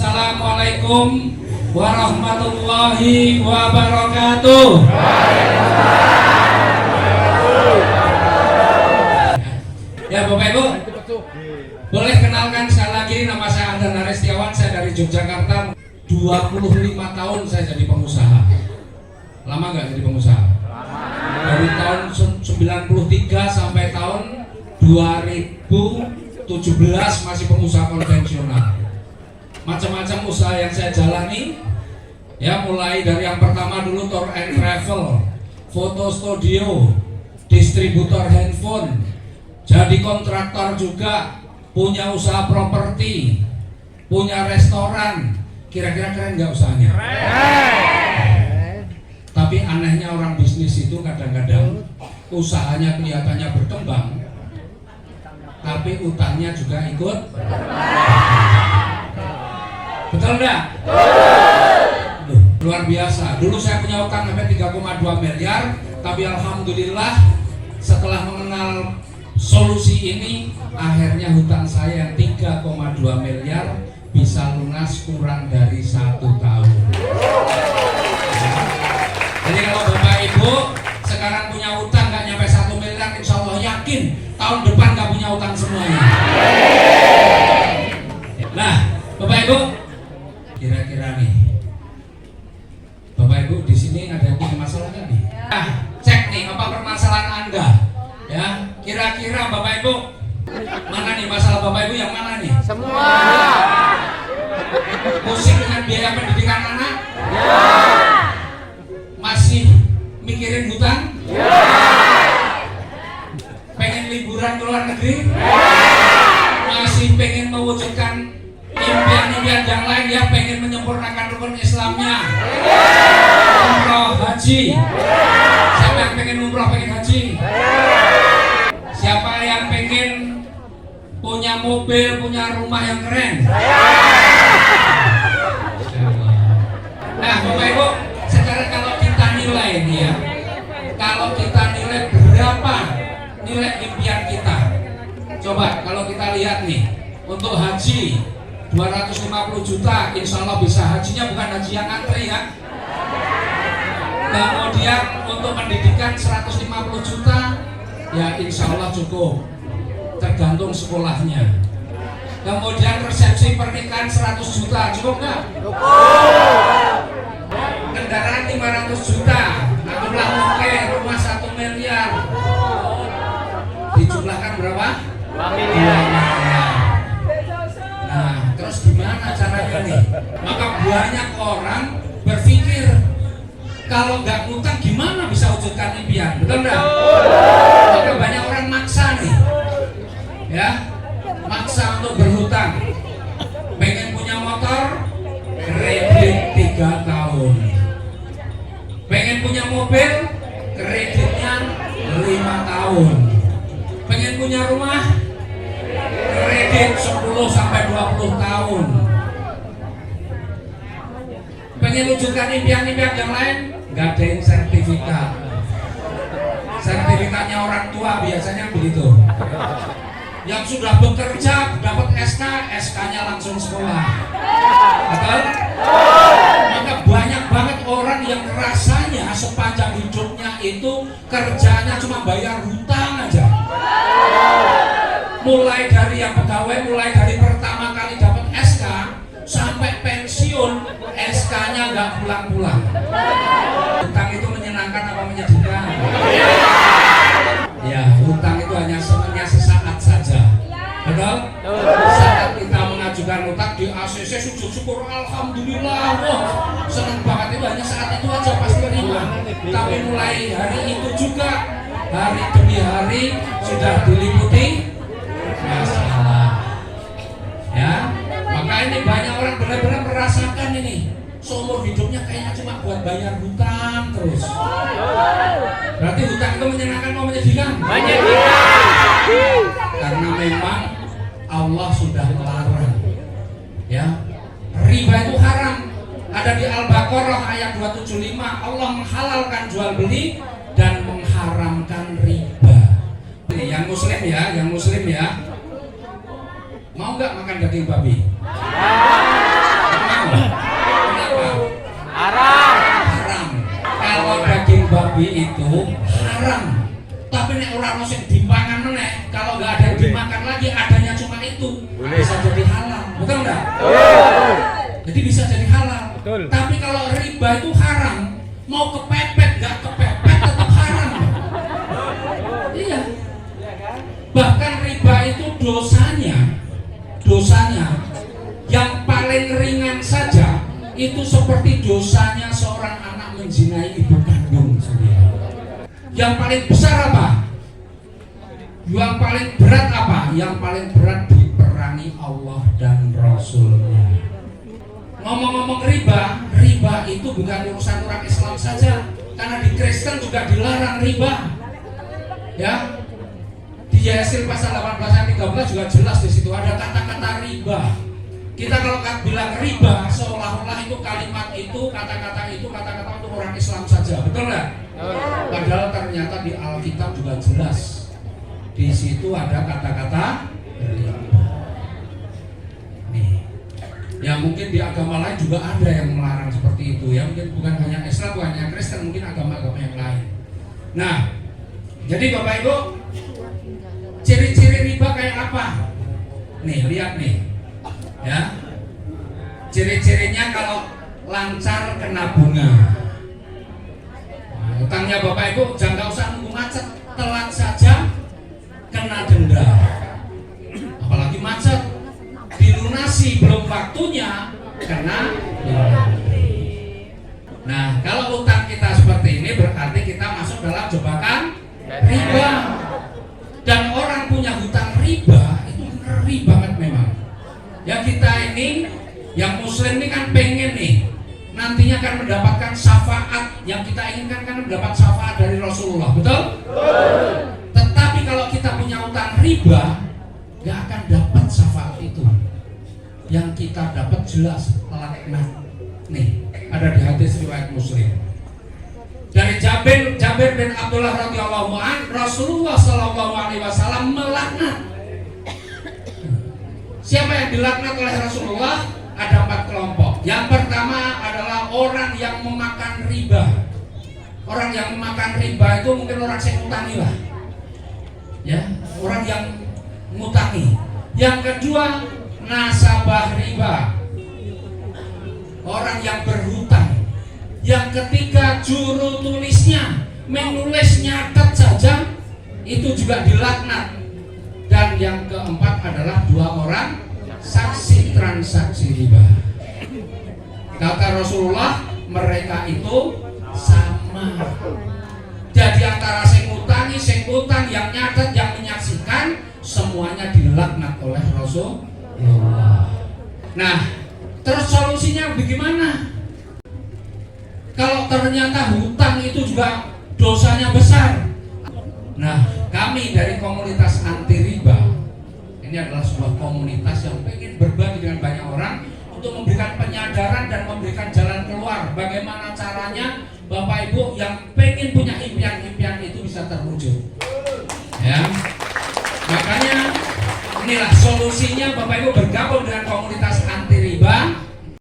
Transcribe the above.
Assalamualaikum warahmatullahi wabarakatuh. Ya Bapak Ibu, boleh kenalkan sekali lagi, nama saya Andan Arestiawan, saya dari Yogyakarta. 25 tahun saya jadi pengusaha. Lama nggak jadi pengusaha? Dari tahun 93 sampai tahun 2017 masih pengusaha konvensional. Macam-macam usaha yang saya jalani, ya, mulai dari yang pertama dulu tour and travel, foto studio, distributor handphone, jadi kontraktor juga, punya usaha properti, punya restoran. Kira-kira keren nggak usahanya? Tapi anehnya orang bisnis itu kadang-kadang usahanya kelihatannya berkembang, tapi utangnya juga ikut. Betul nggak? Luar biasa. Dulu saya punya utang sampai 3,2 miliar, tapi alhamdulillah setelah mengenal solusi ini, akhirnya hutang saya yang 3,2 miliar bisa lunas kurang dari 1 tahun. Jadi kalau Bapak Ibu sekarang punya utang nggak nyampe 1 miliar, insya Allah yakin tahun depan nggak punya utang semuanya. Nah, Bapak Ibu, kira-kira nih, Bapak Ibu di sini ada yang punya masalah nggak nih? Nah, cek nih apa permasalahan Anda, ya. Kira-kira Bapak Ibu mana nih masalah Bapak Ibu yang mana nih? Semua. Pusing dengan biaya pendidikan anak? Ya. Masih mikirin hutang? Ya. Pengen liburan ke luar negeri? Ya. Masih pengen mewujudkan impian-impian yang lain, ya, pengen menyempurnakan rukun Islamnya? Ya. Umroh, haji? Ya. Siapa yang pengen umroh, pengen haji? Ya. Siapa yang pengen punya mobil, punya rumah yang keren? Nah, Bapak Ibu, sekarang kalau kita nilai nih, ya, kalau kita nilai berapa nilai impian kita, coba kalau kita lihat nih, untuk haji 250 juta, insya Allah bisa. Hajinya bukan haji yang antri, ya. Kemudian untuk pendidikan 150 juta, ya insya Allah cukup, tergantung sekolahnya. Kemudian resepsi pernikahan 100 juta, cukup nggak? Cukup. Kendaraan 500 juta, anggaplah mungkin rumah 1 miliar, dijumlahkan berapa? 2 miliar. Nah, terus gimana caranya nih? Maka banyak orang berpikir kalau nggak ngutang gimana bisa wujudkan impian, betul nggak? Maka banyak orang maksa nih, ya, maksa untuk berhutang. Pengen punya motor, kredit 3 tahun. Pengen punya mobil, kreditnya 5 tahun. Pengen punya rumah, kredit 10-20 tahun. Pengen wujudkan impian-impian yang lain, ngadain sertifikat. Sertifikatnya orang tua biasanya begitu. Yang sudah bekerja dapat SK, SK-nya langsung sekolah. Betul? Maka banyak banget orang yang rasanya sepanjang hidupnya itu kerjanya cuma bayar hutang aja. Mulai dari yang pegawai, mulai dari pertama kali dapat SK sampai pensiun, SK-nya nggak pulang-pulang. Hutang itu menyenangkan apa menyedihkan? Ya, hutang itu hanya sesaat saja. Betul? Saat kita mengajukan hutang di ACC, sujud syukur, alhamdulillah, wah, senang banget, itu hanya saat itu aja pasti terima. Tapi mulai hari itu juga, hari demi hari sudah diliputi masalah. Ya, maka ini banyak orang benar-benar merasakan ini. Seumur hidupnya kayaknya cuma buat bayar hutang terus. Berarti hutang itu menyenangkan atau menyedihkan? Menyedihkan. Karena memang Allah sudah melarang, ya, riba itu haram. Ada di Al-Baqarah ayat 275, Allah menghalalkan jual beli dan mengharamkan riba. Yang muslim ya, mau nggak makan daging babi? Jadi bisa jadi halal. Betul. Tapi kalau riba itu haram, mau kepepet nggak kepepet tetap haram. Iya. Bahkan riba itu dosanya yang paling ringan saja itu seperti dosanya seorang anak menzinai ibu kandung sendiri. Yang paling besar apa? Yang paling berat apa? Yang paling berat diperangi Allah dan Rasulnya. Ngomong-ngomong riba itu bukan urusan orang Islam saja, karena di Kristen juga dilarang riba. Ya, di Yasin pasal 18 ayat 13 juga jelas di situ ada kata-kata riba. Kita kalau bilang riba seolah-olah itu kalimat itu, kata-kata itu orang Islam saja, betul nggak? Padahal ternyata di Alkitab juga jelas. Di situ ada kata-kata riba. Nih, ya mungkin di agama lain juga ada yang melarang seperti itu ya. Mungkin bukan hanya Islam, bukan hanya Kristen, mungkin agama-agama yang lain. Nah, jadi Bapak Ibu, ciri-ciri riba kayak apa? Nih, lihat nih. Ya. Ciri-cirinya kalau lancar kena bunga. Nah, utangnya Bapak Ibu jangan nggak usah nunggu macet, telat saja kena denda. Apalagi macet, dilunasi belum waktunya kena denda. Nah, kalau utang kita seperti ini berarti kita masuk dalam jebakan riba. Dan orang punya hutang riba itu ngeri banget memang. Ya kita ini yang muslim ini kan pengen nih nantinya akan mendapatkan syafaat. Yang kita inginkan kan mendapat syafaat dari Rasulullah, betul? Tetapi kalau kita punya hutang riba gak akan dapat syafaat itu. Yang kita dapat jelas laknat. Nih ada di hadis riwayat Muslim dari Jabir bin Abdullah radhiyallahu anhu, Rasulullah sallallahu alaihi wasallam melaknat. Siapa yang dilaknat oleh Rasulullah? Ada 4 kelompok. Yang pertama adalah orang yang memakan riba. Orang yang memakan riba itu mungkin orang yang ngutangi lah. Ya, orang yang ngutangi. Yang kedua, nasabah riba. Orang yang berhutang. Yang ketiga, juru tulisnya, menulis nyatet saja itu juga dilaknat. Dan yang keempat adalah 2 orang saksi transaksi riba. Kata Rasulullah, mereka itu sama. Jadi antara sing ngutangi, sing utang, yang nyatet, yang menyaksikan, semuanya dilaknat oleh Rasulullah. Nah, terus solusinya bagaimana? Kalau ternyata hutang itu juga dosanya besar. Nah, kami dari komunitas anti riba, ini adalah sebuah komunitas yang ingin berbagi dengan banyak orang untuk memberikan penyadaran dan memberikan jalan keluar. Bagaimana caranya Bapak Ibu yang pengen punya impian-impian itu bisa terwujud. Ya, makanya inilah solusinya Bapak Ibu bergabung dengan